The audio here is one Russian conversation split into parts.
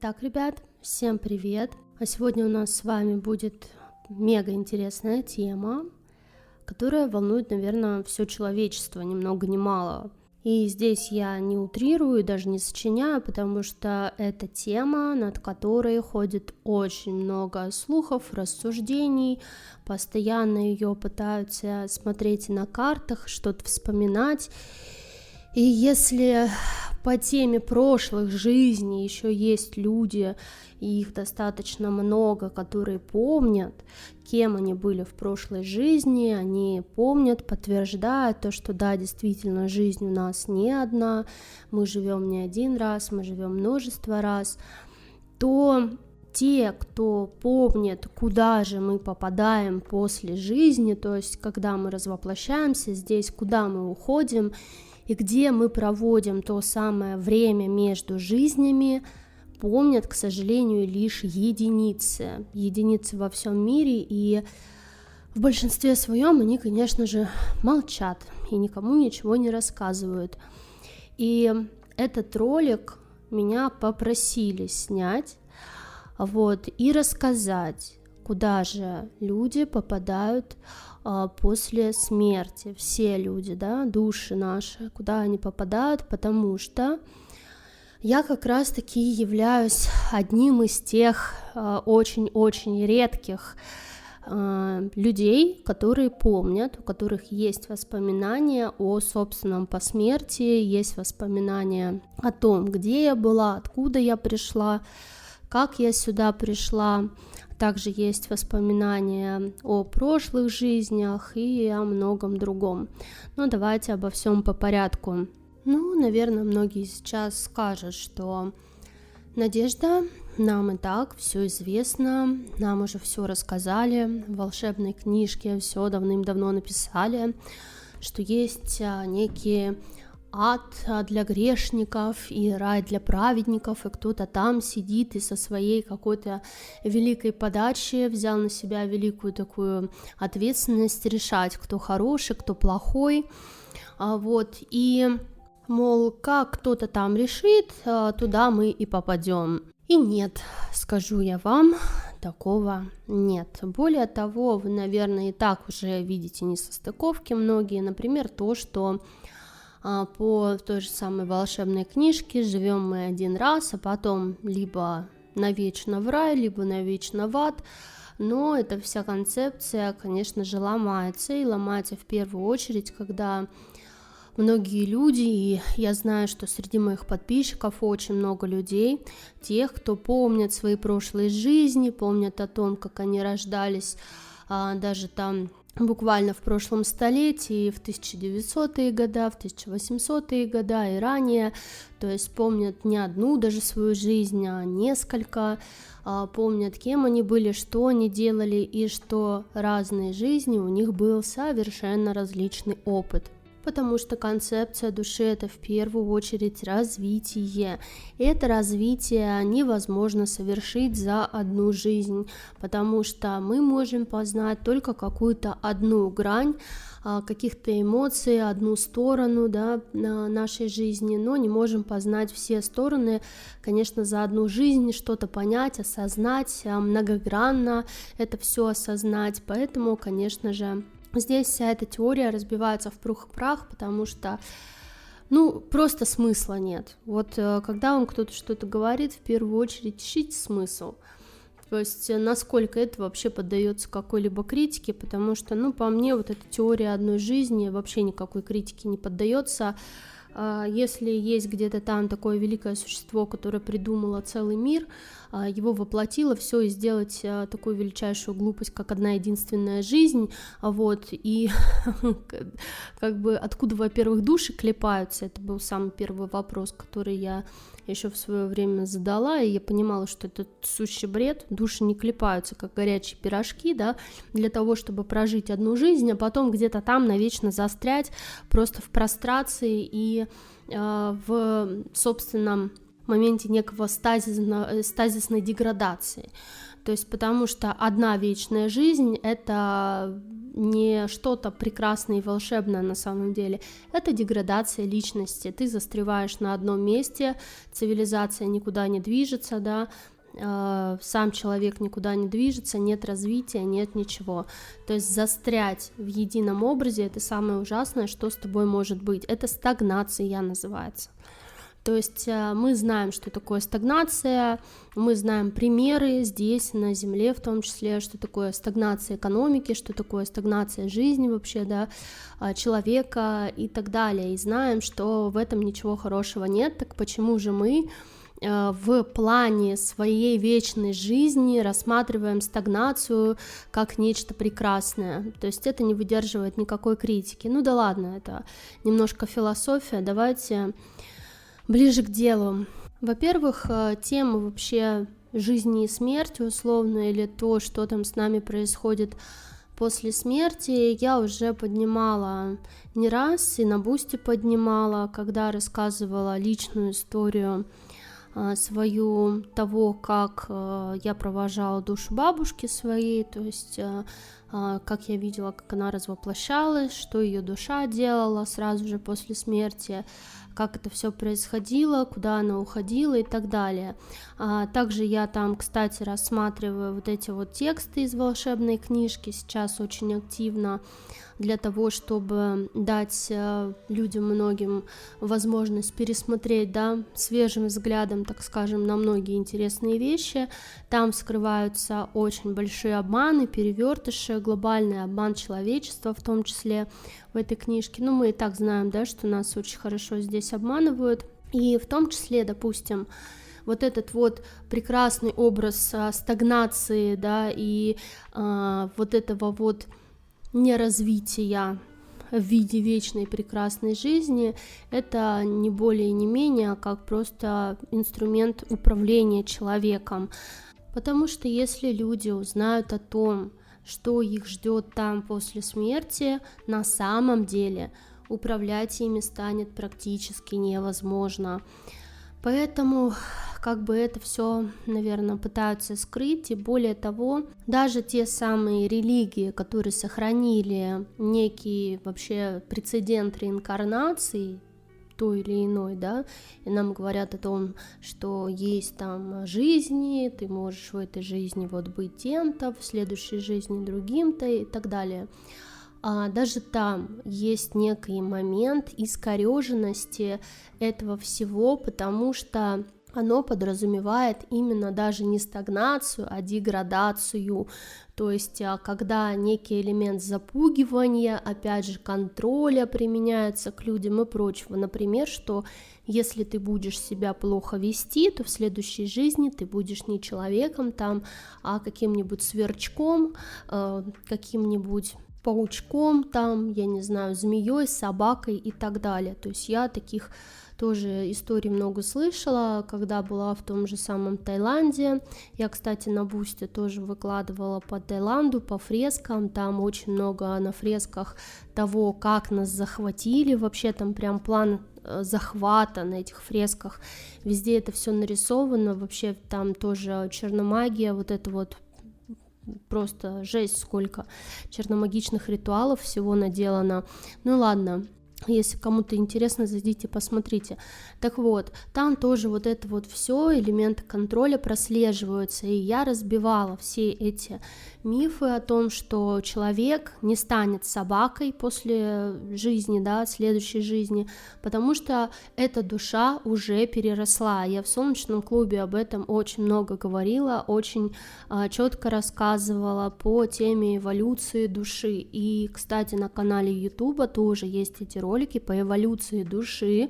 Итак, ребят, всем привет! А сегодня у нас с вами будет мега интересная тема, которая волнует, наверное, все человечество, ни много ни мало. И здесь я не утрирую, даже не сочиняю, потому что это тема, над которой ходит очень много слухов, рассуждений, постоянно ее пытаются смотреть на картах, что-то вспоминать. И если по теме прошлых жизней еще есть люди, и их достаточно много, которые помнят, кем они были в прошлой жизни, они помнят, подтверждают то, что да, действительно, жизнь у нас не одна, мы живем не один раз, мы живем множество раз, то те, кто помнит, куда же мы попадаем после жизни, то есть когда мы развоплощаемся здесь, куда мы уходим, и где мы проводим то самое время между жизнями, помнят, к сожалению, лишь единицы во всем мире, и в большинстве своем они, конечно же, молчат и никому ничего не рассказывают. И этот ролик меня попросили снять, и рассказать, куда же люди попадают после смерти, все люди, да, души наши, куда они попадают, потому что я как раз-таки являюсь одним из тех очень-очень редких людей, которые помнят, у которых есть воспоминания о собственном посмертии, есть воспоминания о том, где я была, откуда я пришла, как я сюда пришла. Также есть воспоминания о прошлых жизнях и о многом другом. Но давайте обо всем по порядку. Наверное, многие сейчас скажут, что Надежда, нам и так все известно, нам уже все рассказали, в волшебной книжке все давным-давно написали, что есть некие ад для грешников и рай для праведников, и кто-то там сидит и со своей какой-то великой подачи взял на себя великую такую ответственность решать, кто хороший, кто плохой, и, мол, как кто-то там решит, туда мы и попадем. И нет, скажу я вам, такого нет. Более того, вы, наверное, и так уже видите несостыковки многие, например, то, что по той же самой волшебной книжке живем мы один раз, а потом либо навечно в рай, либо навечно в ад. Но эта вся концепция, конечно же, ломается, и ломается в первую очередь, когда многие люди, и я знаю, что среди моих подписчиков очень много людей, тех, кто помнят свои прошлые жизни, помнят о том, как они рождались, даже там буквально в прошлом столетии, в 1900-е годы, в 1800-е годы и ранее, то есть помнят не одну даже свою жизнь, а несколько, помнят, кем они были, что они делали, и что разные жизни у них был совершенно различный опыт. Потому что концепция души — это в первую очередь развитие. И это развитие невозможно совершить за одну жизнь, потому что мы можем познать только какую-то одну грань каких-то эмоций, одну сторону, да, нашей жизни, но не можем познать все стороны. Конечно, за одну жизнь что-то понять, осознать, многогранно это все осознать, поэтому, конечно же, здесь вся эта теория разбивается в пух и прах, потому что, просто смысла нет. Когда вам кто-то что-то говорит, в первую очередь ищите смысл. То есть, насколько это вообще поддается какой-либо критике, потому что, по мне, эта теория одной жизни вообще никакой критике не поддается. Если есть где-то там такое великое существо, которое придумало целый мир, его воплотило все и сделать такую величайшую глупость, как одна единственная жизнь, и откуда, во-первых, души клепаются, это был самый первый вопрос, который я еще в свое время задала, и я понимала, что это сущий бред, души не клепаются, как горячие пирожки, да, для того, чтобы прожить одну жизнь, а потом где-то там навечно застрять, просто в прострации и в собственном моменте некого стазисной деградации. То есть потому что одна вечная жизнь — это не что-то прекрасное и волшебное на самом деле, это деградация личности, ты застреваешь на одном месте, цивилизация никуда не движется, да, сам человек никуда не движется, нет развития, нет ничего. То есть застрять в едином образе — это самое ужасное, что с тобой может быть. Это стагнация называется. То есть мы знаем, что такое стагнация, мы знаем примеры здесь, на Земле в том числе, что такое стагнация экономики, что такое стагнация жизни вообще, да, человека и так далее. И знаем, что в этом ничего хорошего нет, так почему же мы в плане своей вечной жизни рассматриваем стагнацию как нечто прекрасное? То есть это не выдерживает никакой критики. Ну да ладно, это немножко философия, давайте ближе к делу. Во-первых, тема вообще жизни и смерти условно, или то, что там с нами происходит после смерти, я уже поднимала не раз, и на Бусти поднимала, когда рассказывала личную историю свою того, как я провожала душу бабушки своей, то есть как я видела, как она развоплощалась, что ее душа делала сразу же после смерти, как это все происходило, куда она уходила и так далее. Также я там, кстати, рассматриваю вот эти вот тексты из волшебной книжки сейчас очень активно, для того, чтобы дать людям многим возможность пересмотреть, да, свежим взглядом, так скажем, на многие интересные вещи. Там скрываются очень большие обманы, перевертыши, глобальный обман человечества, в том числе в этой книжке. Ну, мы и так знаем, да, что нас очень хорошо здесь обманывают. И в том числе, допустим, вот этот вот прекрасный образ стагнации, да, и вот этого вот неразвития в виде вечной прекрасной жизни, это не более и не менее как просто инструмент управления человеком. Потому что если люди узнают о том, что их ждет там после смерти, на самом деле управлять ими станет практически невозможно. Поэтому как бы это все, наверное, пытаются скрыть, и более того, даже те самые религии, которые сохранили некий вообще прецедент реинкарнации, той или иной, да, и нам говорят о том, что есть там жизни, ты можешь в этой жизни вот быть тем-то, в следующей жизни другим-то и так далее. Даже там есть некий момент искореженности этого всего, потому что оно подразумевает именно даже не стагнацию, а деградацию, то есть когда некий элемент запугивания, опять же контроля применяется к людям и прочего, например, что если ты будешь себя плохо вести, то в следующей жизни ты будешь не человеком там, а каким-нибудь сверчком, каким-нибудь паучком там, я не знаю, змеей, собакой и так далее. То есть я таких тоже историй много слышала, когда была в том же самом Таиланде. Я, кстати, на Бусте тоже выкладывала по Таиланду, по фрескам. Там очень много на фресках того, как нас захватили. Вообще там прям план захвата на этих фресках. Везде это все нарисовано. Вообще там тоже черномагия, вот это вот просто жесть, сколько черномагичных ритуалов всего наделано. Ну ладно. Если кому-то интересно, зайдите, посмотрите. Так вот, там тоже вот это вот все, элементы контроля прослеживаются, и я разбивала все эти мифы о том, что человек не станет собакой после жизни, да, следующей жизни, потому что эта душа уже переросла. Я в солнечном клубе об этом очень много говорила, очень четко рассказывала по теме эволюции души. И, кстати, на канале Ютуба тоже есть эти ролики по эволюции души,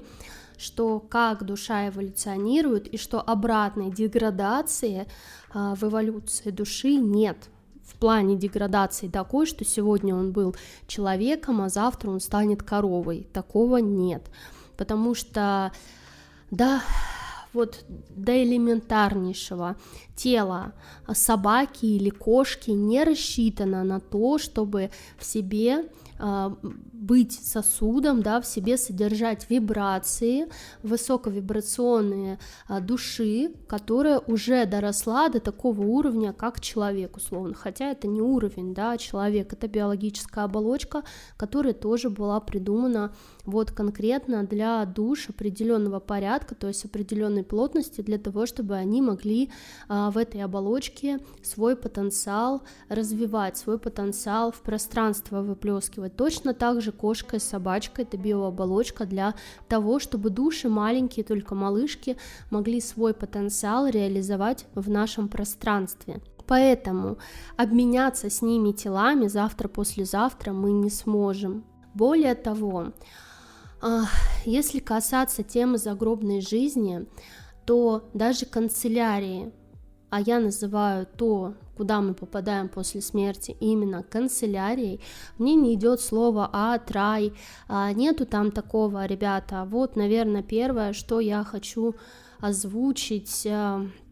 что как душа эволюционирует и что обратной деградации в эволюции души нет. В плане деградации такой, что сегодня он был человеком, а завтра он станет коровой. Такого нет. Потому что, да, вот до элементарнейшего тело собаки или кошки не рассчитано на то, чтобы в себе быть сосудом, да, в себе содержать вибрации, высоковибрационные души, которая уже доросла до такого уровня, как человек, условно, хотя это не уровень, да, человек, это биологическая оболочка, которая тоже была придумана вот конкретно для душ определенного порядка, то есть определенной плотности, для того, чтобы они могли в этой оболочке свой потенциал развивать, свой потенциал в пространство выплескивать. Точно так же кошка и собачка — это биооболочка для того, чтобы души маленькие, только малышки, могли свой потенциал реализовать в нашем пространстве. Поэтому обменяться с ними телами завтра-послезавтра мы не сможем. Более того, если касаться темы загробной жизни, то даже канцелярии, а я называю то, куда мы попадаем после смерти, именно канцелярией, мне не идет слово ад, рай, нету там такого, ребята. Вот, наверное, первое, что я хочу озвучить,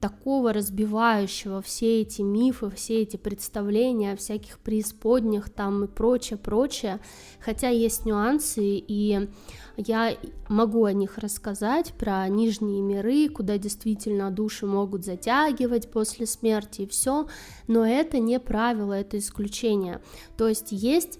такого разбивающего все эти мифы, все эти представления о всяких преисподних там и прочее, хотя есть нюансы, и я могу о них рассказать, про нижние миры, куда действительно души могут затягивать после смерти и все, но это не правило, это исключение. То есть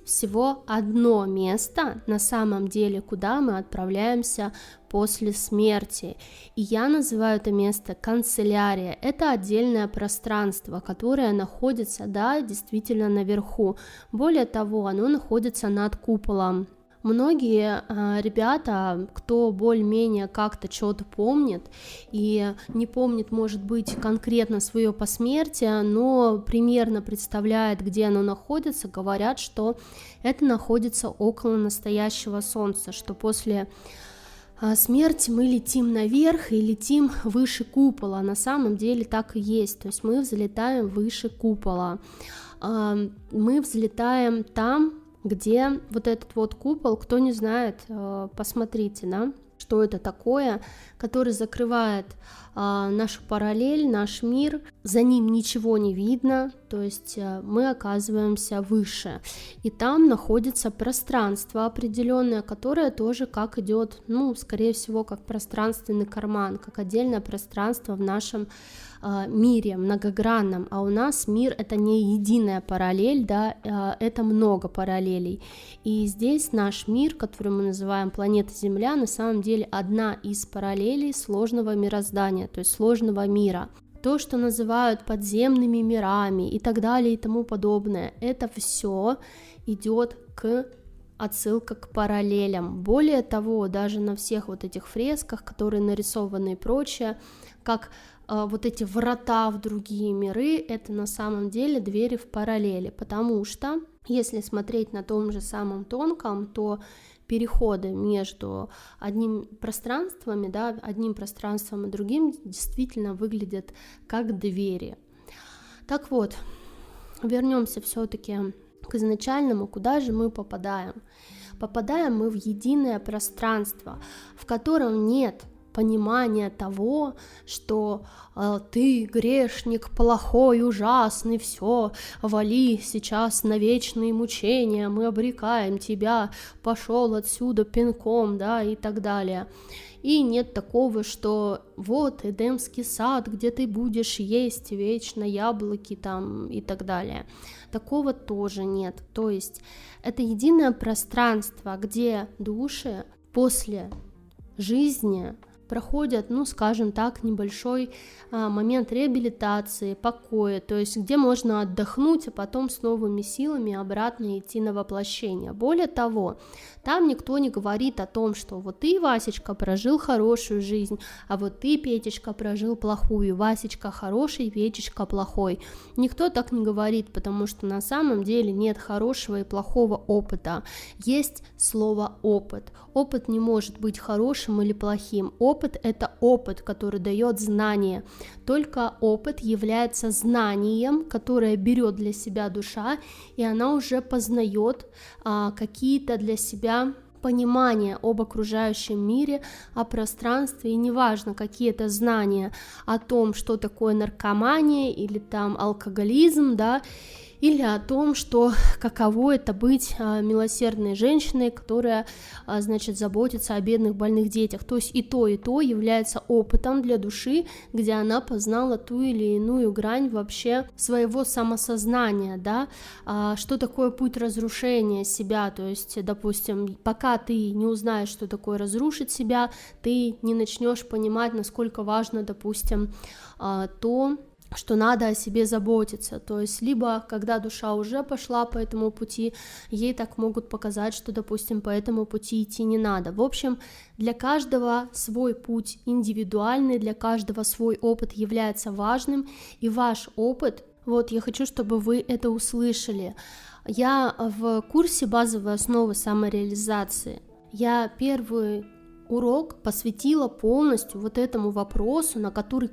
всего одно место на самом деле, куда мы отправляемся после смерти, и я называю это место канцелярия. Это отдельное пространство, которое находится, да, действительно наверху. Более того, оно находится над куполом. Многие ребята, кто более-менее как-то что-то помнит и не помнит, может быть, конкретно свое посмертие, но примерно представляет, где оно находится, говорят, что это находится около настоящего солнца, что после смерти мы летим наверх и летим выше купола. На самом деле так и есть, то есть мы взлетаем выше купола, мы взлетаем там, где вот этот вот купол, кто не знает, посмотрите, да, что это такое, который закрывает нашу параллель, наш мир, за ним ничего не видно, то есть мы оказываемся выше, и там находится пространство определенное, которое тоже как идет, ну, скорее всего, как пространственный карман, как отдельное пространство в нашем мире многогранном, а у нас мир — это не единая параллель, да, это много параллелей, и здесь наш мир, который мы называем планета Земля, на самом деле одна из параллелей сложного мироздания, то есть сложного мира. То, что называют подземными мирами и так далее и тому подобное, это все идет к отсылка к параллелям. Более того, даже на всех вот этих фресках, которые нарисованы и прочее, как вот эти врата в другие миры, это на самом деле двери в параллели, потому что если смотреть на том же самом тонком, то переходы между одним пространствами, да, одним пространством и другим действительно выглядят как двери. Так вот, вернемся все-таки к изначальному, куда же мы попадаем. Попадаем мы в единое пространство, в котором нет понимания того, что ты грешник, плохой, ужасный, все, вали сейчас на вечные мучения, мы обрекаем тебя, пошел отсюда пинком, да, и так далее. И нет такого, что вот Эдемский сад, где ты будешь есть вечно яблоки там и так далее. Такого тоже нет. То есть это единое пространство, где души после жизни проходят, ну, скажем так, небольшой момент реабилитации, покоя, то есть где можно отдохнуть, а потом с новыми силами обратно идти на воплощение. Более того, там никто не говорит о том, что вот ты, Васечка, прожил хорошую жизнь, а вот ты, Петечка, прожил плохую, Васечка хороший, Петечка плохой. Никто так не говорит, потому что на самом деле нет хорошего и плохого опыта. Есть слово опыт. Опыт не может быть хорошим или плохим. Опыт — это опыт, который дает знание. Только опыт является знанием, которое берет для себя душа, и она уже познает какие-то для себя понимание об окружающем мире, о пространстве, и неважно, какие это знания о том, что такое наркомания или там алкоголизм, да, или о том, что каково это быть милосердной женщиной, которая, значит, заботится о бедных больных детях. То есть и то является опытом для души, где она познала ту или иную грань вообще своего самосознания, да, что такое путь разрушения себя. То есть, допустим, пока ты не узнаешь, что такое разрушить себя, ты не начнешь понимать, насколько важно, допустим, то, что надо о себе заботиться. То есть либо когда душа уже пошла по этому пути, ей так могут показать, что, допустим, по этому пути идти не надо. В общем, для каждого свой путь индивидуальный, для каждого свой опыт является важным, и ваш опыт, вот я хочу, чтобы вы это услышали. Я в курсе «Базовые основы самореализации», я первый урок посвятила полностью вот этому вопросу, на который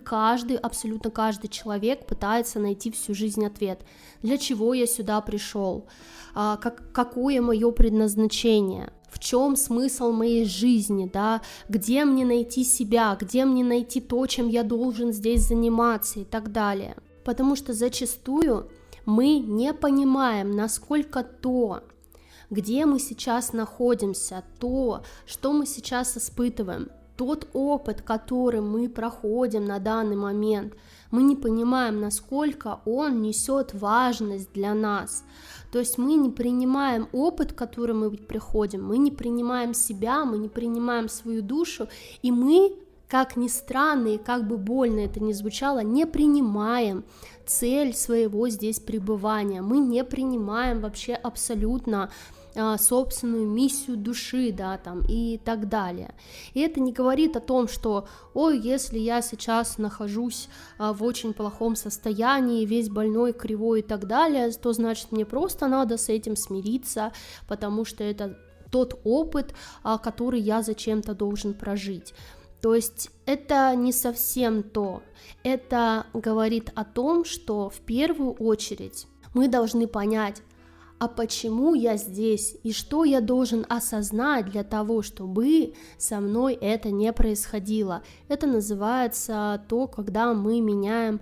абсолютно каждый человек пытается найти всю жизнь ответ. Для чего я сюда пришел? Какое мое предназначение? В чем смысл моей жизни? Да? Где мне найти себя? Где мне найти то, чем я должен здесь заниматься и так далее? Потому что зачастую мы не понимаем, насколько то, где мы сейчас находимся, то, что мы сейчас испытываем, тот опыт, который мы проходим на данный момент, мы не понимаем, насколько он несет важность для нас. То есть мы не принимаем опыт, который мы приходим, мы не принимаем себя, мы не принимаем свою душу, и мы, как ни странно и как бы больно это ни звучало, не принимаем цель своего здесь пребывания, мы не принимаем вообще абсолютно собственную миссию души, да, там, и так далее. И это не говорит о том, что, ой, если я сейчас нахожусь в очень плохом состоянии, весь больной, кривой и так далее, то значит мне просто надо с этим смириться, потому что это тот опыт, который я зачем-то должен прожить. То есть это не совсем то. Это говорит о том, что в первую очередь мы должны понять, а почему я здесь и что я должен осознать для того, чтобы со мной это не происходило. Это называется то, когда мы меняем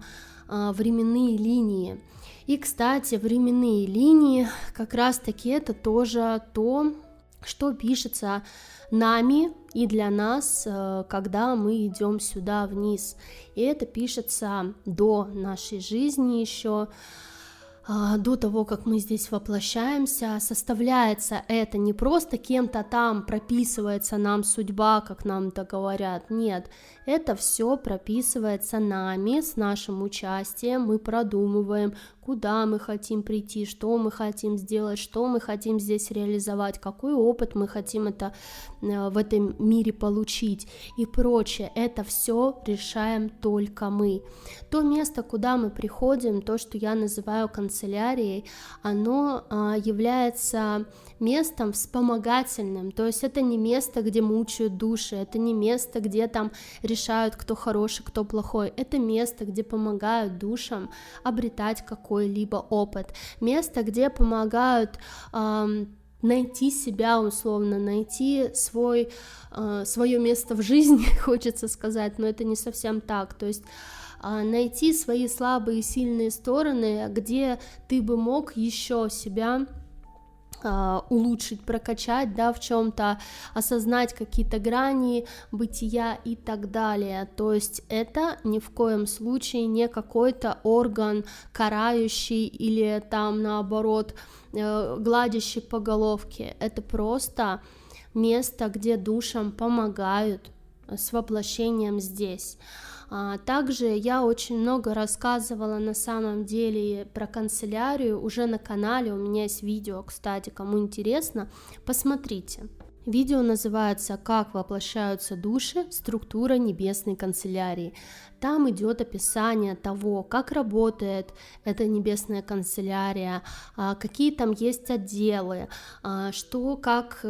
временные линии. И, кстати, временные линии как раз-таки это тоже то, что пишется нами и для нас, когда мы идем сюда вниз. И это пишется до нашей жизни еще, до того, как мы здесь воплощаемся. Составляется это не просто кем-то там, прописывается нам судьба, как нам это говорят, нет, это все прописывается нами, с нашим участием, мы продумываем, куда мы хотим прийти, что мы хотим сделать, что мы хотим здесь реализовать, какой опыт мы хотим в этом мире получить и прочее. Это все решаем только мы. То место, куда мы приходим, то, что я называю канцелярией, оно является местом вспомогательным, то есть это не место, где мучают души, это не место, где там решают, кто хороший, кто плохой, это место, где помогают душам обретать какой-либо опыт, место, где помогают найти себя, условно, найти свое место в жизни, хочется сказать, но это не совсем так, то есть найти свои слабые и сильные стороны, где ты бы мог еще себя улучшить, прокачать, да, в чем-то, осознать какие-то грани бытия и так далее. То есть это ни в коем случае не какой-то орган карающий или там наоборот гладящий по головке. Это просто место, где душам помогают с воплощением здесь. Также я очень много рассказывала на самом деле про канцелярию уже на канале, у меня есть видео, кстати, кому интересно, посмотрите. Видео называется «Как воплощаются души. Структура небесной канцелярии». Там идет описание того, как работает эта небесная канцелярия, какие там есть отделы, как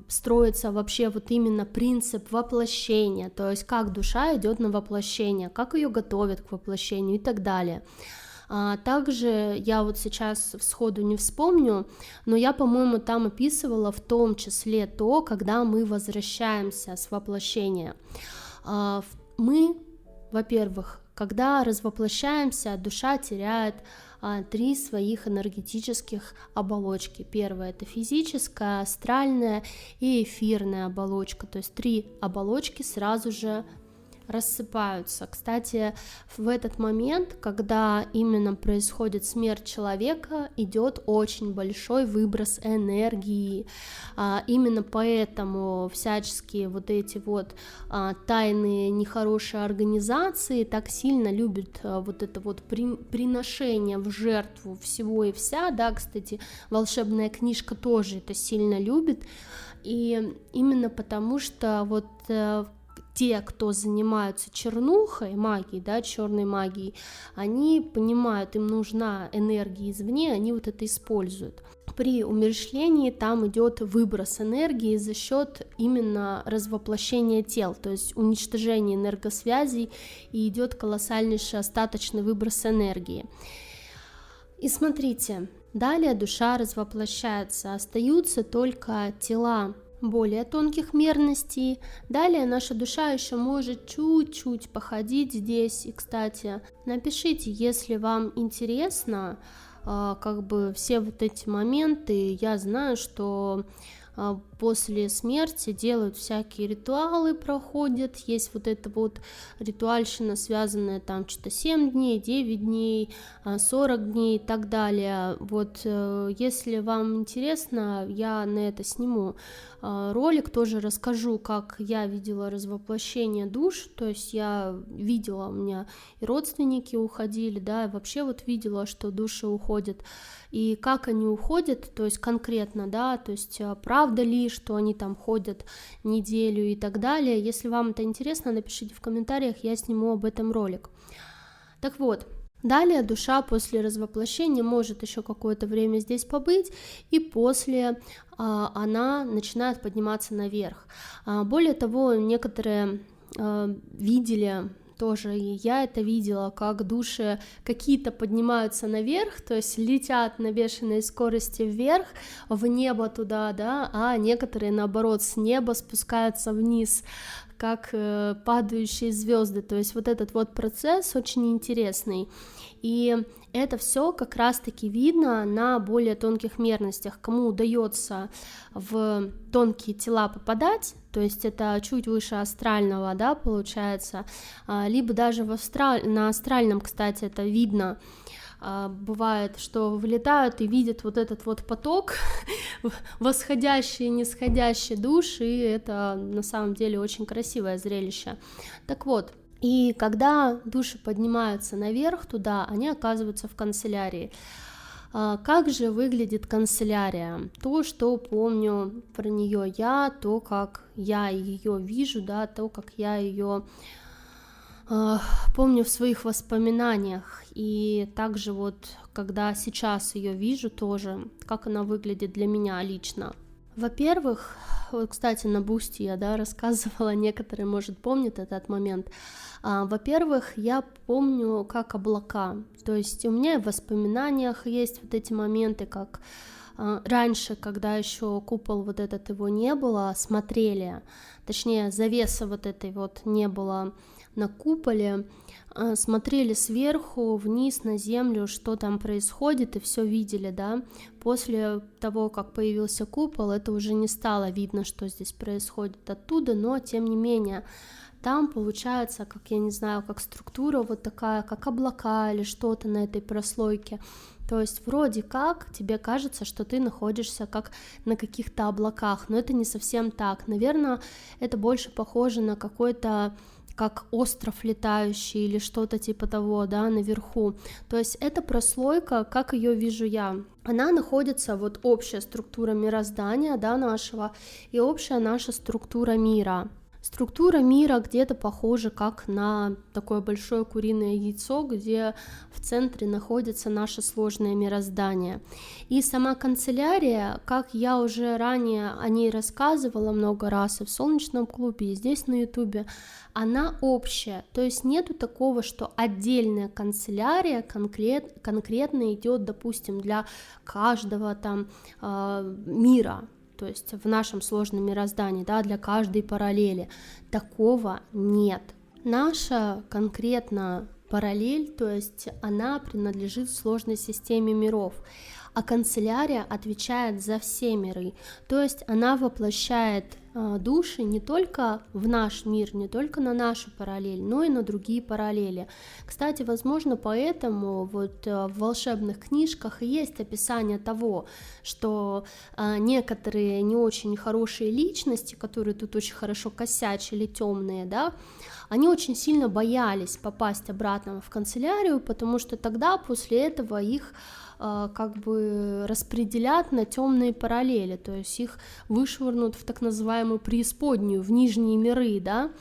строится вообще вот именно принцип воплощения, то есть как душа идет на воплощение, как ее готовят к воплощению и так далее. Также я вот сейчас сходу не вспомню, но я, по-моему, там описывала в том числе то, когда мы возвращаемся с воплощения. Мы, во-первых, когда развоплощаемся, душа теряет 3 своих энергетических оболочки. Первая — это физическая, астральная и эфирная оболочка, то есть 3 оболочки сразу же рассыпаются. Кстати, в этот момент, когда именно происходит смерть человека, идет очень большой выброс энергии. Именно поэтому всяческие вот эти вот тайные нехорошие организации так сильно любят вот это вот приношение в жертву всего и вся, да, кстати, волшебная книжка тоже это сильно любит, и именно потому что вот те, кто занимаются чернухой, магией, да, черной магией, они понимают, им нужна энергия извне, они вот это используют. При умерщвлении там идет выброс энергии за счет именно развоплощения тел, то есть уничтожение энергосвязей, и идет колоссальнейший остаточный выброс энергии. И смотрите, далее душа развоплощается, остаются только тела более тонких мерностей. Далее наша душа еще может чуть-чуть походить здесь. И, кстати, напишите, если вам интересно, как бы все вот эти моменты. Я знаю, что после смерти делают всякие ритуалы, проходят, есть вот эта вот ритуальщина, связанная там что-то 7 дней, 9 дней, 40 дней и так далее. Вот если вам интересно, я на это сниму ролик, тоже расскажу, как я видела развоплощение душ, то есть я видела, у меня и родственники уходили, да, и вообще вот видела, что души уходят, и как они уходят, то есть конкретно, да, то есть правда ли, что они там ходят неделю и так далее. Если вам это интересно, напишите в комментариях, я сниму об этом ролик. Так вот, далее душа после развоплощения может еще какое-то время здесь побыть, и после она начинает подниматься наверх. Более того, некоторые видели, тоже и я это видела, как души какие-то поднимаются наверх, то есть летят на бешеной скорости вверх, в небо туда, да, а некоторые, наоборот, с неба спускаются вниз, как падающие звезды. То есть вот этот вот процесс очень интересный. И это все как раз-таки видно на более тонких мерностях. Кому удается в тонкие тела попадать, то есть это чуть выше астрального, да, получается, либо даже на астральном, кстати, это видно. Бывает, что вылетают и видят вот этот вот поток восходящий и нисходящий душ, и это на самом деле очень красивое зрелище. Так вот, и когда души поднимаются наверх туда, они оказываются в канцелярии. Как же выглядит канцелярия? То, что помню про нее я, то, как я ее вижу, да, то, как я ее помню в своих воспоминаниях, и также вот, когда сейчас ее вижу тоже, как она выглядит для меня лично. Во-первых, вот, кстати, на Бусти я, да, рассказывала, некоторые, может, помнят этот момент. Во-первых, я помню как облака, то есть у меня в воспоминаниях есть вот эти моменты, как раньше, когда еще купол вот этот его не было, смотрели, точнее, завеса вот этой вот не было на куполе, смотрели сверху вниз на землю, что там происходит, и все видели, да. После того, как появился купол, это уже не стало видно, что здесь происходит оттуда, но тем не менее там получается, как я не знаю, как структура вот такая, как облака или что-то на этой прослойке. То есть вроде как тебе кажется, что ты находишься как на каких-то облаках, но это не совсем так. Наверное, это больше похоже на какой-то как остров летающий или что-то типа того, да, наверху. То есть эта прослойка, как ее вижу я, она находится, вот общая структура мироздания, да, нашего, и общая наша структура мира. Структура мира где-то похожа как на такое большое куриное яйцо, где в центре находится наше сложное мироздание. И сама канцелярия, как я уже ранее о ней рассказывала много раз и в Солнечном клубе, и здесь на Ютубе, она общая, то есть нету такого, что отдельная канцелярия конкретно идет, допустим, для каждого там мира, то есть в нашем сложном мироздании, да, для каждой параллели. Такого нет. Наша конкретно параллель, то есть она принадлежит сложной системе миров, а канцелярия отвечает за все миры, то есть она воплощает души не только в наш мир, не только на нашу параллель, но и на другие параллели. Кстати, возможно, поэтому вот в волшебных книжках и есть описание того, что некоторые не очень хорошие личности, которые тут очень хорошо косячили, темные, да, они очень сильно боялись попасть обратно в канцелярию, потому что тогда после этого их как бы распределят на темные параллели, то есть их вышвырнут в так называемую преисподнюю, в нижние миры, да,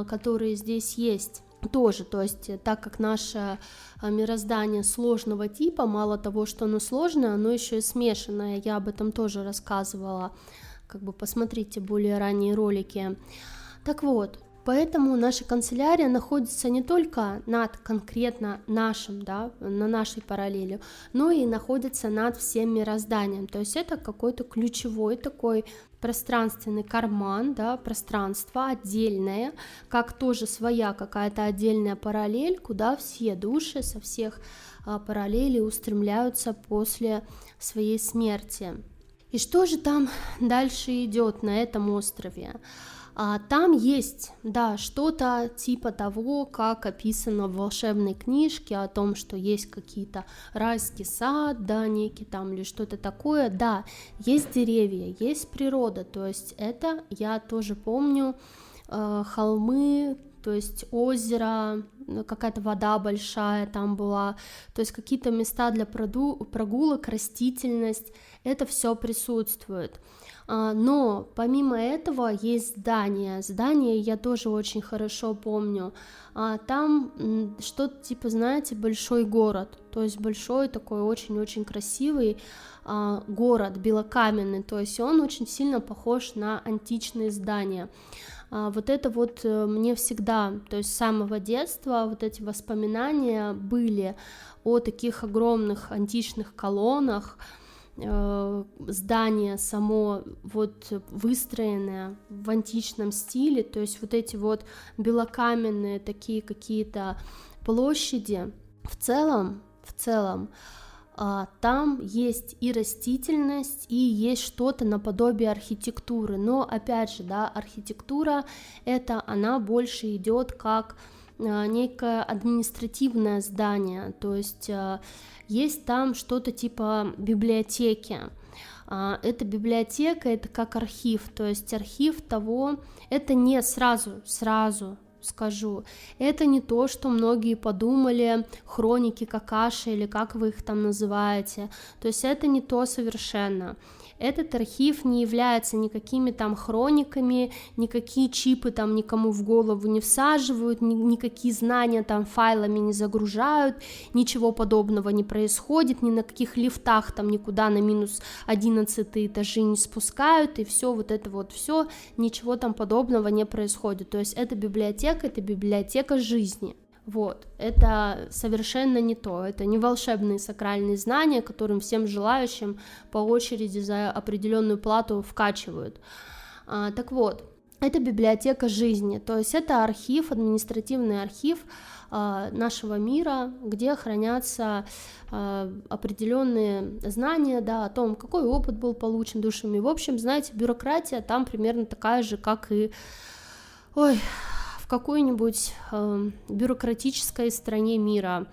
которые здесь есть тоже. То есть так как наше мироздание сложного типа, мало того, что оно сложное, оно еще и смешанное, я об этом тоже рассказывала, как бы посмотрите более ранние ролики. Так вот, поэтому наша канцелярия находится не только над конкретно нашим, да, на нашей параллели, но и находится над всем мирозданием. То есть это какой-то ключевой такой пространственный карман, да, пространство отдельное, как тоже своя какая-то отдельная параллель, куда все души со всех параллелей устремляются после своей смерти. И что же там дальше идет на этом острове? Там есть, да, что-то типа того, как описано в волшебной книжке, о том, что есть какие-то райский сад, да, некий там или что-то такое, да, есть деревья, есть природа, то есть это я тоже помню, холмы, то есть озеро, какая-то вода большая там была, то есть какие-то места для прогулок, растительность, это все присутствует. Но помимо этого есть здание я тоже очень хорошо помню, там что-то типа, знаете, большой город, то есть большой такой очень-очень красивый город, белокаменный, то есть он очень сильно похож на античные здания. Вот это вот мне всегда, то есть с самого детства вот эти воспоминания были о таких огромных античных колоннах, здание само вот выстроенное в античном стиле, то есть вот эти вот белокаменные такие какие-то площади, в целом там есть и растительность, и есть что-то наподобие архитектуры, но опять же, да, архитектура это она больше идет как некое административное здание, то есть есть там что-то типа библиотеки. Эта библиотека, это как архив, то есть архив того, это не сразу скажу, это не то, что многие подумали, хроники Какаши или как вы их там называете, то есть это не то совершенно. Этот архив не является никакими там хрониками, никакие чипы там никому в голову не всаживают, никакие знания там файлами не загружают, ничего подобного не происходит, ни на каких лифтах там никуда на минус 11 этажи не спускают, и все вот это вот все, ничего там подобного не происходит, то есть это библиотека жизни. Вот, это совершенно не то, это не волшебные сакральные знания, которым всем желающим по очереди за определенную плату вкачивают. Так вот, это библиотека жизни, то есть это архив, административный архив нашего мира, где хранятся определенные знания, да, о том, какой опыт был получен душами. В общем, знаете, бюрократия там примерно такая же, как и... в какой-нибудь бюрократической стране мира,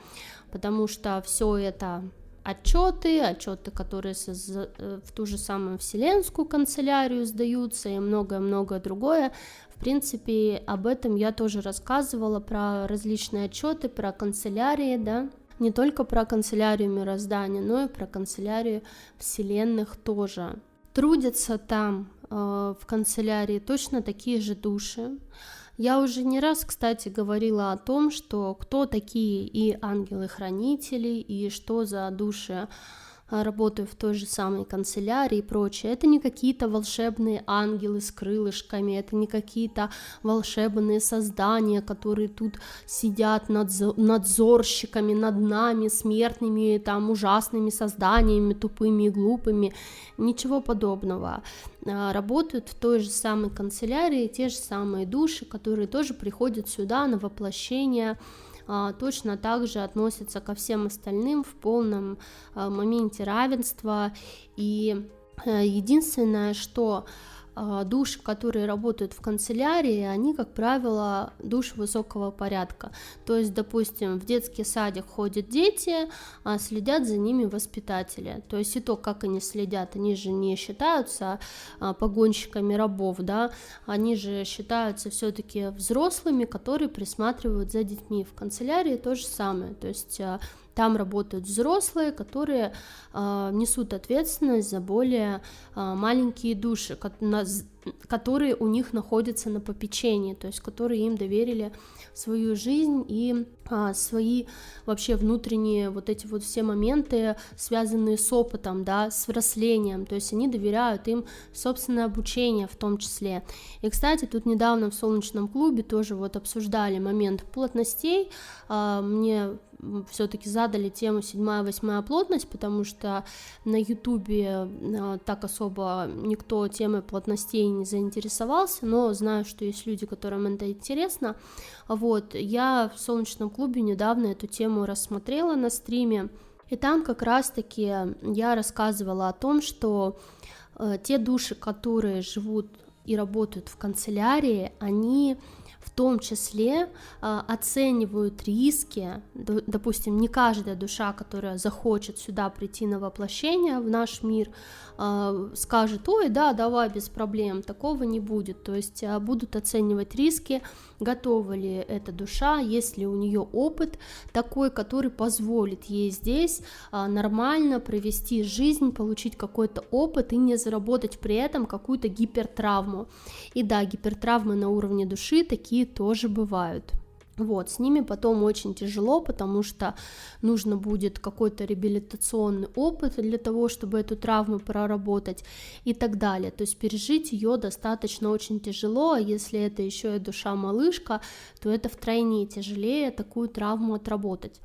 потому что все это отчеты, которые в ту же самую вселенскую канцелярию сдаются и многое-многое другое. В принципе, об этом я тоже рассказывала, про различные отчеты, про канцелярии, да, не только про канцелярию мироздания, но и про канцелярию вселенных тоже. Трудятся там в канцелярии точно такие же души. Я уже не раз, кстати, говорила о том, что кто такие и ангелы-хранители, и что за души работают в той же самой канцелярии и прочее. Это не какие-то волшебные ангелы с крылышками, это не какие-то волшебные создания, которые тут сидят надзорщиками над нами, смертными, там, ужасными созданиями, тупыми и глупыми. Ничего подобного. Работают в той же самой канцелярии те же самые души, которые тоже приходят сюда на воплощение точно так же относятся ко всем остальным в полном моменте равенства. И единственное, что души, которые работают в канцелярии, они, как правило, души высокого порядка. То есть, допустим, в детский садик ходят дети, а следят за ними воспитатели. То есть и то, как они следят, они же не считаются погонщиками рабов, да, они же считаются все-таки взрослыми, которые присматривают за детьми. В канцелярии то же самое. То есть там работают взрослые, которые несут ответственность за более маленькие души, которые у них находятся на попечении, то есть которые им доверили свою жизнь и свои вообще внутренние вот эти вот все моменты, связанные с опытом, да, с взрослением, то есть они доверяют им собственное обучение в том числе. И, кстати, тут недавно в Солнечном клубе тоже вот обсуждали момент плотностей, мне все-таки задали тему 7-8 плотность, потому что на ютубе так особо никто темой плотностей не заинтересовался, но знаю, что есть люди, которым это интересно. Вот, я в Солнечном клубе недавно эту тему рассмотрела на стриме, и там как раз-таки я рассказывала о том, что те души, которые живут и работают в канцелярии, они в том числе оценивают риски, допустим, не каждая душа, которая захочет сюда прийти на воплощение в наш мир, скажет: ой, да, давай, без проблем, такого не будет, то есть будут оценивать риски, готова ли эта душа, есть ли у нее опыт такой, который позволит ей здесь нормально провести жизнь, получить какой-то опыт и не заработать при этом какую-то гипертравму. И да, гипертравмы на уровне души такие тоже бывают. Вот, с ними потом очень тяжело, потому что нужно будет какой-то реабилитационный опыт для того, чтобы эту травму проработать и так далее. То есть пережить ее достаточно очень тяжело, а если это еще и душа-малышка, то это втройне тяжелее такую травму отработать.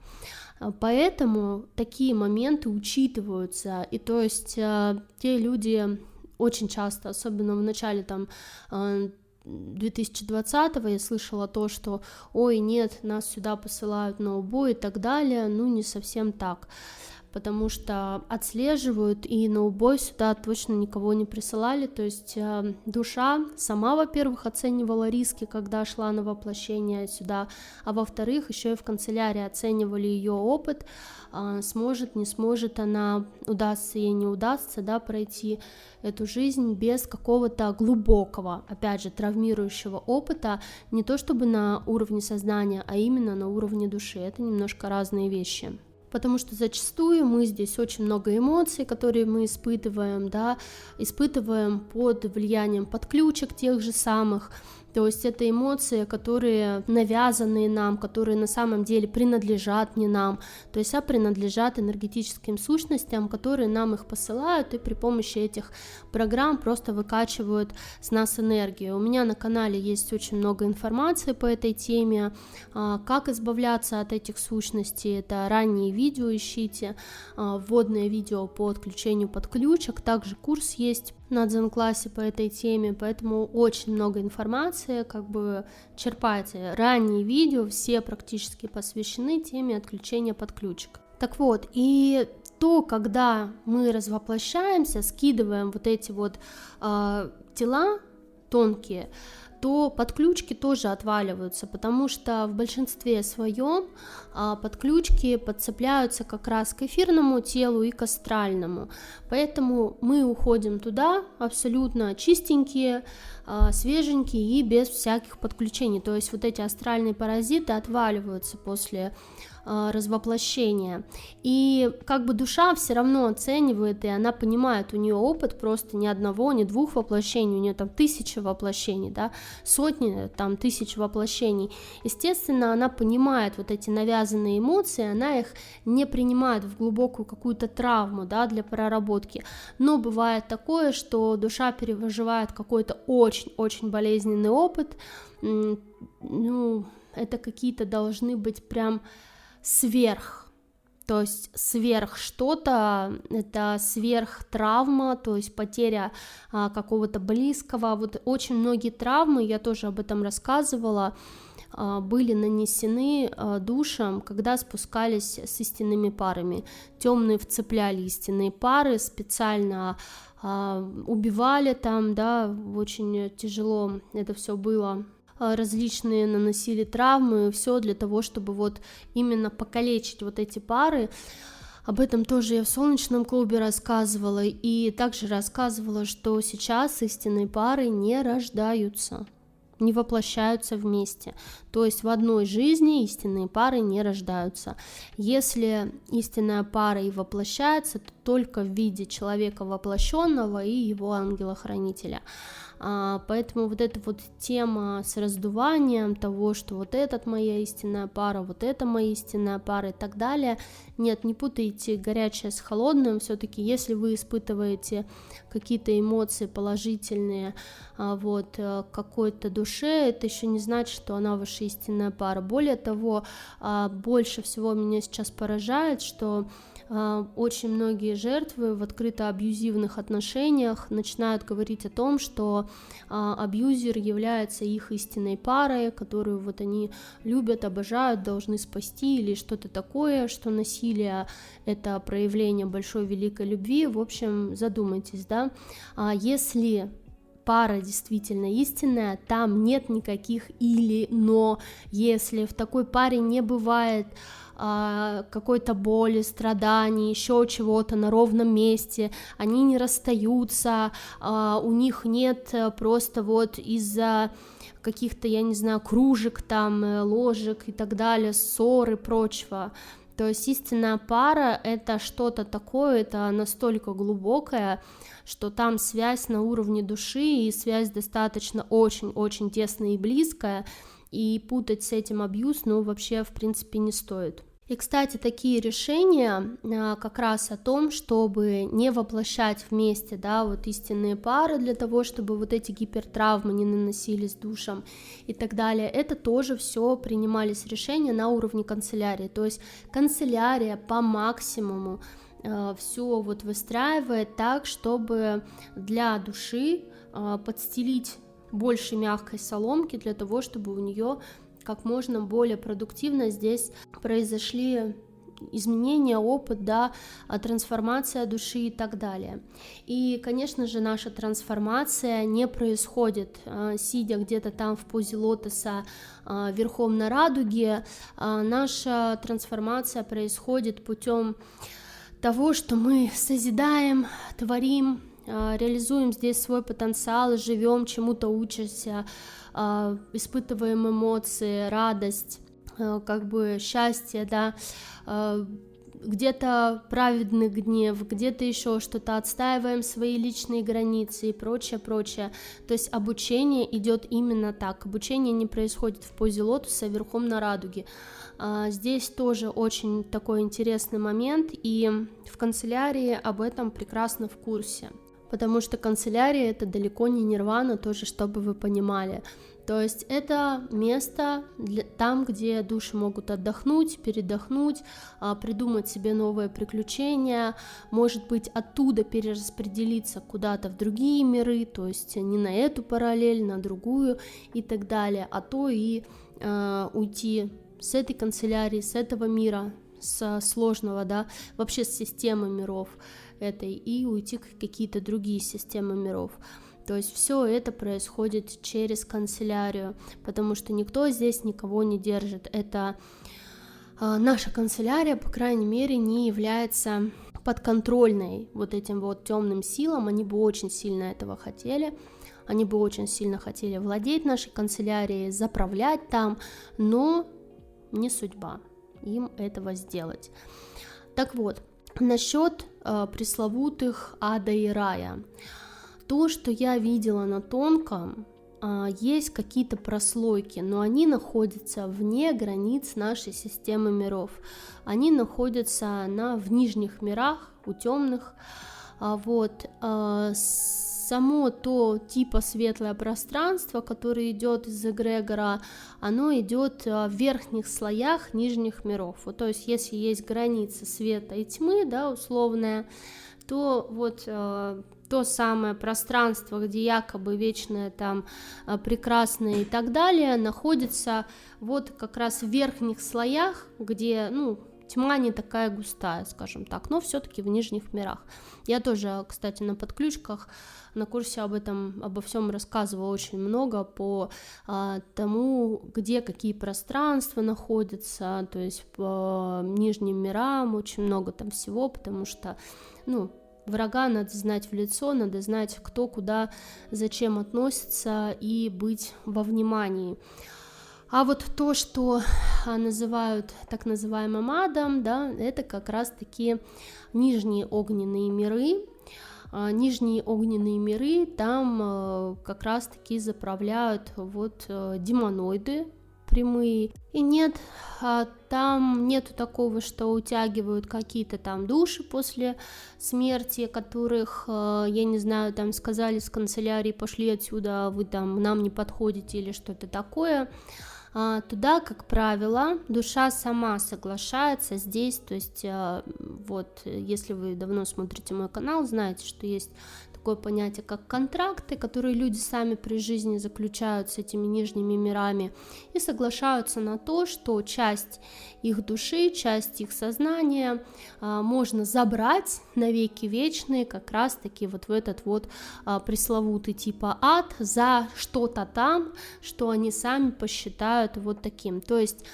Поэтому такие моменты учитываются, и то есть те люди очень часто, особенно в начале там 2020-го я слышала то, что ой, нет, нас сюда посылают на убой и так далее, ну не совсем так, потому что отслеживают и на убой сюда точно никого не присылали, то есть душа сама, во-первых, оценивала риски, когда шла на воплощение сюда, а во-вторых, еще и в канцелярии оценивали ее опыт, сможет, не сможет она, удастся ей, не удастся, да, пройти эту жизнь без какого-то глубокого, опять же, травмирующего опыта, не то чтобы на уровне сознания, а именно на уровне души, это немножко разные вещи. Потому что зачастую мы здесь очень много эмоций, которые мы испытываем, да, испытываем под влиянием подключек тех же самых, то есть это эмоции, которые навязанные нам, которые на самом деле принадлежат не нам, то есть принадлежат энергетическим сущностям, которые нам их посылают и при помощи этих программ просто выкачивают с нас энергию. У меня на канале есть очень много информации по этой теме, как избавляться от этих сущностей, это ранние видео ищите, вводное видео по отключению подключек, также курс есть на Дзен-классе по этой теме, поэтому очень много информации, как бы черпайте. Ранние видео все практически посвящены теме отключения подключек. Так вот, и то, когда мы развоплощаемся, скидываем вот эти вот тела тонкие, то подключки тоже отваливаются, потому что в большинстве своем подключки подцепляются как раз к эфирному телу и к астральному, поэтому мы уходим туда абсолютно чистенькие, свеженькие и без всяких подключений, то есть вот эти астральные паразиты отваливаются после развоплощения, и как бы душа все равно оценивает, и она понимает, у нее опыт просто ни одного, ни двух воплощений, у нее там 1000 воплощений, да, сотни, там 1000 воплощений, естественно, она понимает вот эти навязанные эмоции, она их не принимает в глубокую какую-то травму, да, для проработки, но бывает такое, что душа переживает какой-то очень-очень болезненный опыт, ну, это какие-то должны быть прям сверх, то есть сверх что-то, это сверх травма, то есть потеря какого-то близкого, вот очень многие травмы, я тоже об этом рассказывала, были нанесены душам, когда спускались с истинными парами. Темные вцепляли истинные пары, специально убивали там, да, очень тяжело это все было. Различные наносили травмы, все для того, чтобы вот именно покалечить вот эти пары. Об этом тоже я в солнечном клубе рассказывала, и также рассказывала, что сейчас истинные пары не рождаются, не воплощаются вместе. То есть в одной жизни истинные пары не рождаются. Если истинная пара и воплощается, то только в виде человека воплощенного и его ангела-хранителя. Поэтому вот эта вот тема с раздуванием того, что вот этот моя истинная пара, вот это моя истинная пара и так далее, нет, не путайте горячее с холодным. Все-таки если вы испытываете какие-то эмоции положительные вот к какой-то душе, это еще не значит, что она ваша истинная пара. Более того, больше всего меня сейчас поражает, что очень многие жертвы в открыто абьюзивных отношениях начинают говорить о том, что абьюзер является их истинной парой, которую вот они любят, обожают, должны спасти или что-то такое, что насилие — это проявление большой великой любви. В общем, задумайтесь, да, если пара действительно истинная, там нет никаких или, но, если в такой паре не бывает какой-то боли, страданий, еще чего-то на ровном месте, они не расстаются, у них нет просто вот из-за каких-то, я не знаю, кружек там, ложек и так далее, ссор и прочего. То есть истинная пара — это что-то такое, это настолько глубокое, что там связь на уровне души, и связь достаточно очень-очень тесная и близкая, и путать с этим абьюз, ну, вообще, в принципе, не стоит. И, кстати, такие решения как раз о том, чтобы не воплощать вместе, да, вот истинные пары для того, чтобы вот эти гипертравмы не наносились душам и так далее, это тоже все принимались решения на уровне канцелярии, то есть канцелярия по максимуму все вот выстраивает так, чтобы для души подстелить больше мягкой соломки для того, чтобы у нее как можно более продуктивно здесь произошли изменения, опыт, да, трансформация души и так далее. И, конечно же, наша трансформация не происходит, сидя где-то там в позе лотоса верхом на радуге. Наша трансформация происходит путем того, что мы созидаем, творим, реализуем здесь свой потенциал, живем, чему-то учимся, испытываем эмоции, радость, как бы счастье, да, где-то праведный гнев, где-то еще что-то, отстаиваем свои личные границы и прочее, прочее. То есть обучение идет именно так. Обучение не происходит в позе лотоса верхом на радуге. Здесь тоже очень такой интересный момент, и в канцелярии об этом прекрасно в курсе. Потому что канцелярия — это далеко не нирвана, тоже чтобы вы понимали. То есть это место там, где души могут отдохнуть, передохнуть, придумать себе новые приключения, может быть, оттуда перераспределиться куда-то в другие миры, то есть не на эту параллель, на другую и так далее, а то и уйти с этой канцелярии, с этого мира, с сложного, да, вообще с системы миров этой, и уйти в какие-то другие системы миров. То есть все это происходит через канцелярию, потому что никто здесь никого не держит. Это наша канцелярия, по крайней мере, не является подконтрольной вот этим вот темным силам. Они бы очень сильно этого хотели. Они бы очень сильно хотели владеть нашей канцелярией, заправлять там, но не судьба им этого сделать. Так вот, насчет пресловутых ада и рая. То, что я видела на тонком, есть какие-то прослойки, но они находятся вне границ нашей системы миров. Они находятся в нижних мирах, у темных. Вот. Само то типа светлое пространство, которое идет из эгрегора, оно идет в верхних слоях нижних миров. Вот, то есть, если есть граница света и тьмы, да, условная, то вот то самое пространство, где якобы вечное там прекрасное и так далее, находится вот как раз в верхних слоях, где, тьма не такая густая, скажем так, но все-таки в нижних мирах. Я тоже, кстати, на подключках на курсе обо всем рассказывала очень много по тому, где какие пространства находятся, то есть по нижним мирам очень много там всего, потому что, врага надо знать в лицо, надо знать, кто куда, зачем относится, и быть во внимании. А вот то, что называют так называемым адом, да, это как раз-таки нижние огненные миры. Нижние огненные миры, там как раз-таки заправляют демоноиды прямые. И нет, там нету такого, что утягивают какие-то там души после смерти, которых, я не знаю, там сказали с канцелярии, пошли отсюда, вы там нам не подходите или что-то такое. Туда, как правило, душа сама соглашается здесь, то есть если вы давно смотрите мой канал, знаете, что есть такое понятие, как контракты, которые люди сами при жизни заключают с этими нижними мирами и соглашаются на то, что часть их души, часть их сознания можно забрать навеки вечные как раз-таки в этот пресловутый типа ад за что-то там, что они сами посчитают таким. То есть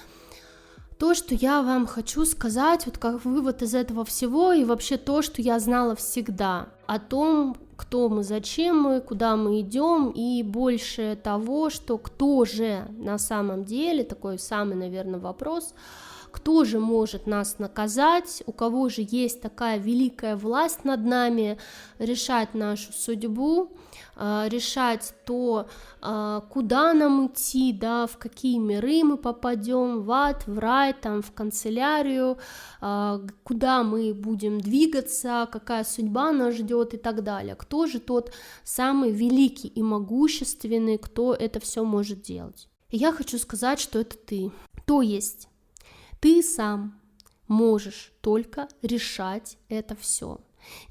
то, что я вам хочу сказать, как вывод из этого всего, и вообще то, что я знала всегда о том, кто мы, зачем мы, куда мы идем, и больше того, что кто же на самом деле, такой самый, наверное, вопрос, кто же может нас наказать, у кого же есть такая великая власть над нами, решать нашу судьбу, решать то, куда нам идти, да, в какие миры мы попадем, в ад, в рай, там, в канцелярию, куда мы будем двигаться, какая судьба нас ждет и так далее. Кто же тот самый великий и могущественный, кто это все может делать? И я хочу сказать, что это ты. То есть ты сам можешь только решать это все.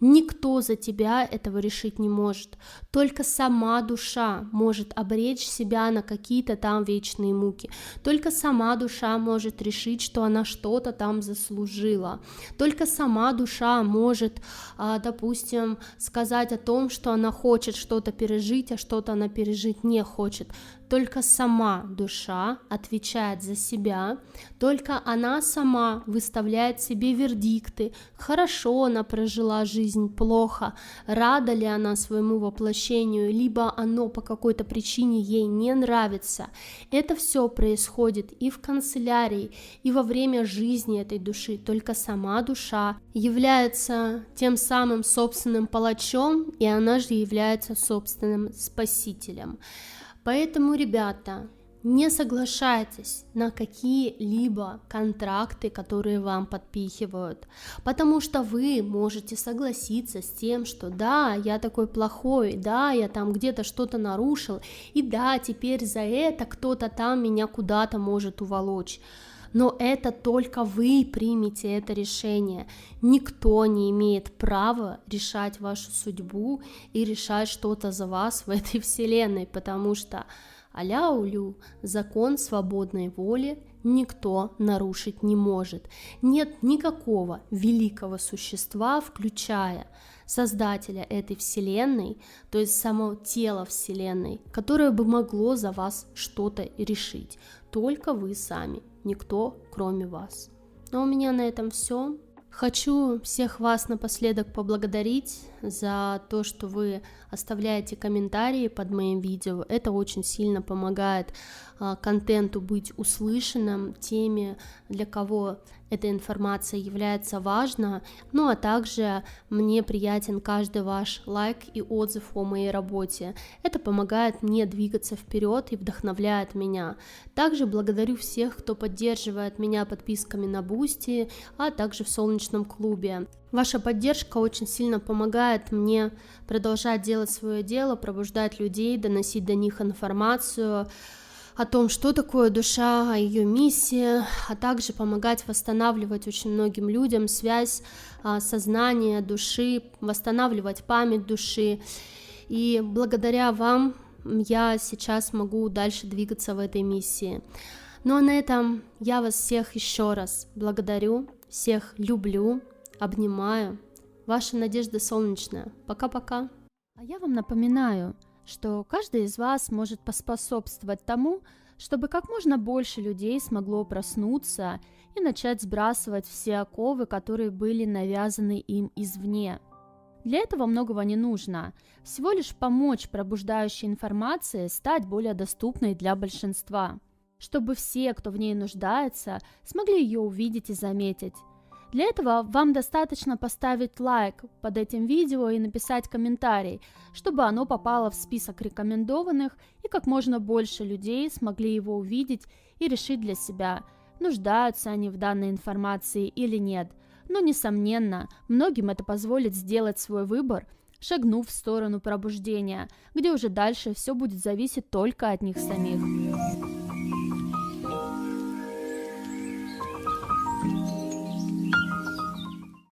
Никто за тебя этого решить не может. Только сама душа может обречь себя на какие-то там вечные муки. Только сама душа может решить, что она что-то там заслужила. Только сама душа может, допустим, сказать о том, что она хочет что-то пережить, а что-то она пережить не хочет. Только сама душа отвечает за себя, только она сама выставляет себе вердикты, хорошо она прожила жизнь, плохо, рада ли она своему воплощению, либо оно по какой-то причине ей не нравится. Это все происходит и в канцелярии, и во время жизни этой души. Только сама душа является тем самым собственным палачом, и она же является собственным спасителем. Поэтому, ребята, не соглашайтесь на какие-либо контракты, которые вам подпихивают, потому что вы можете согласиться с тем, что да, я такой плохой, да, я там где-то что-то нарушил, и да, теперь за это кто-то там меня куда-то может уволочь. Но это только вы примете это решение. Никто не имеет права решать вашу судьбу и решать что-то за вас в этой вселенной, потому что аляулю, закон свободной воли никто нарушить не может. Нет никакого великого существа, включая создателя этой вселенной, то есть само тело вселенной, которое бы могло за вас что-то решить. Только вы сами, никто кроме вас. Но у меня на этом все. Хочу всех вас напоследок поблагодарить за то, что вы оставляете комментарии под моим видео. Это очень сильно помогает контенту быть услышанным теми, для кого эта информация является важна. Ну а также мне приятен каждый ваш лайк и отзыв о моей работе. Это помогает мне двигаться вперед и вдохновляет меня. Также благодарю всех, кто поддерживает меня подписками на Boosty, а также в Солнечном клубе. Ваша поддержка очень сильно помогает мне продолжать делать свое дело, пробуждать людей, доносить до них информацию, о том, что такое душа, о ее миссии, а также помогать восстанавливать очень многим людям связь сознания, души, восстанавливать память души. И благодаря вам я сейчас могу дальше двигаться в этой миссии. Ну а на этом я вас всех еще раз благодарю, всех люблю, обнимаю. Ваша Надежда Солнечная. Пока-пока. А я вам напоминаю, что каждый из вас может поспособствовать тому, чтобы как можно больше людей смогло проснуться и начать сбрасывать все оковы, которые были навязаны им извне. Для этого многого не нужно, всего лишь помочь пробуждающей информации стать более доступной для большинства, чтобы все, кто в ней нуждается, смогли ее увидеть и заметить. Для этого вам достаточно поставить лайк под этим видео и написать комментарий, чтобы оно попало в список рекомендованных и как можно больше людей смогли его увидеть и решить для себя, нуждаются они в данной информации или нет. Но, несомненно, многим это позволит сделать свой выбор, шагнув в сторону пробуждения, где уже дальше все будет зависеть только от них самих.